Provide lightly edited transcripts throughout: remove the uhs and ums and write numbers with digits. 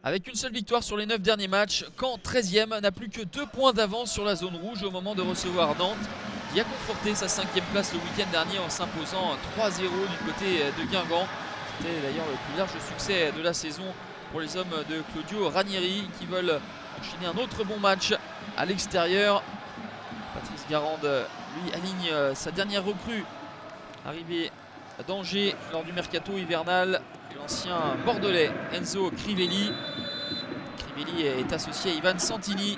Avec une seule victoire sur les 9 derniers matchs, Caen 13e n'a plus que 2 points d'avance sur la zone rouge au moment de recevoir Nantes, qui a conforté sa 5e place le week-end dernier en s'imposant 3-0 du côté de Guingamp. C'était d'ailleurs le plus large succès de la saison pour les hommes de Claudio Ranieri qui veulent enchaîner un autre bon match à l'extérieur. Patrice Garande, lui, aligne sa dernière recrue, arrivée d'Angers lors du mercato hivernal, l'ancien bordelais Enzo Crivelli. Crivelli est associé à Ivan Santini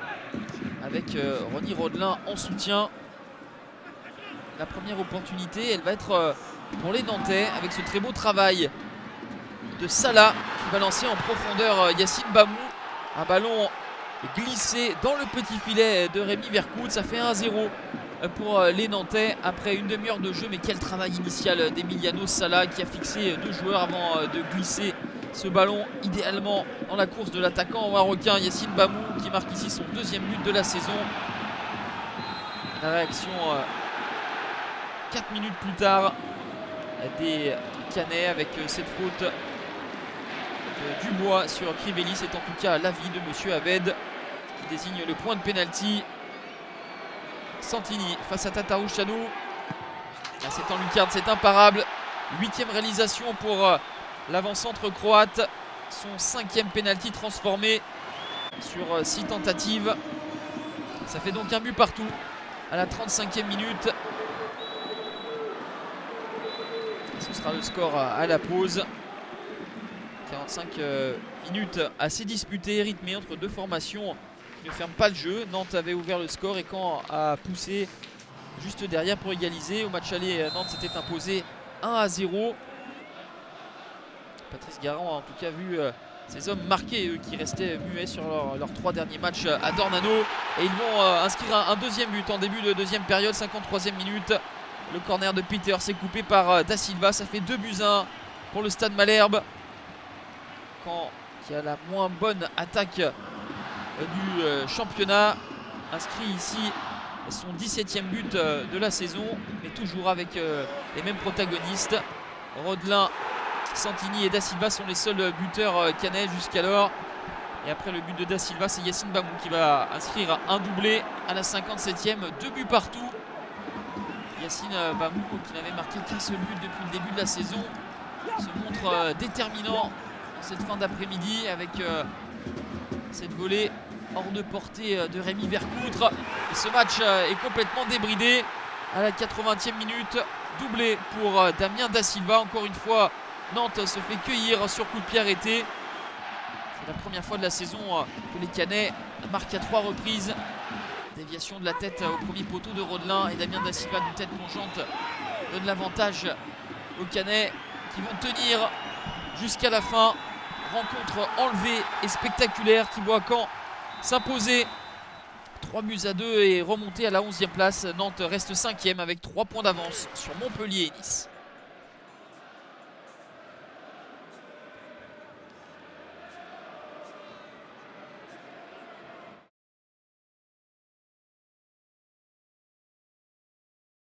avec Ronny Rodelin en soutien. La première opportunité, elle va être pour les Nantais avec ce très beau travail de Salah qui va lancer en profondeur Yacine Bamou. Un ballon glissé dans le petit filet de Rémi Vercoute. Ça fait 1-0 pour les Nantais après une demi-heure de jeu. Mais quel travail initial d'Emiliano Sala qui a fixé 2 joueurs avant de glisser ce ballon idéalement dans la course de l'attaquant marocain Yacine Bamou qui marque ici son 2e but de la saison. La réaction 4 minutes plus tard des Canet avec cette faute de Dubois sur Crivelli. C'est en tout cas l'avis de monsieur Abed qui désigne le point de pénalty. Santini face à Tatarou Chanou. C'est en lucarne, c'est imparable. 8e réalisation pour l'avant-centre croate. Son 5e pénalty transformé sur 6 tentatives. Ça fait donc un but partout à la 35e minute. Ce sera le score à la pause. 45 minutes assez disputées, rythmées entre deux formations qui ne ferment pas le jeu. Nantes avait ouvert le score et Caen a poussé juste derrière pour égaliser. Au match aller, Nantes s'était imposé 1-0. Patrice Garand a en tout cas vu ces hommes marqués, eux qui restaient muets sur leurs 3 derniers matchs à Dornano. Et ils vont inscrire un 2e but en début de 2e période, 53e minute. Le corner de Peter s'est coupé par Da Silva. Ça fait 2-1 pour le Stade Malherbe. Caen qui a la moins bonne attaque du championnat. Inscrit ici son 17e but de la saison. Mais toujours avec les mêmes protagonistes. Rodelin, Santini et Da Silva sont les seuls buteurs canais jusqu'alors. Et après le but de Da Silva, c'est Yacine Bamou qui va inscrire un doublé à la 57e. 2 buts partout. Yacine Bamou qui n'avait marqué qu'un seul but depuis le début de la saison se montre déterminant en cette fin d'après-midi avec cette volée hors de portée de Rémi Vercoutre. Et ce match est complètement débridé à la 80e minute. Doublé pour Damien Da Silva. Encore une fois, Nantes se fait cueillir sur coup de pied arrêté. C'est la première fois de la saison que les Canets marquent à 3 reprises. Déviation de la tête au premier poteau de Rodelin et Damien Da Silva d'une tête plongeante donne l'avantage aux Canets qui vont tenir jusqu'à la fin. Rencontre enlevée et spectaculaire qui voit Caen s'imposer 3-2 et remonter à la 11e place. Nantes reste 5e avec 3 points d'avance sur Montpellier et Nice.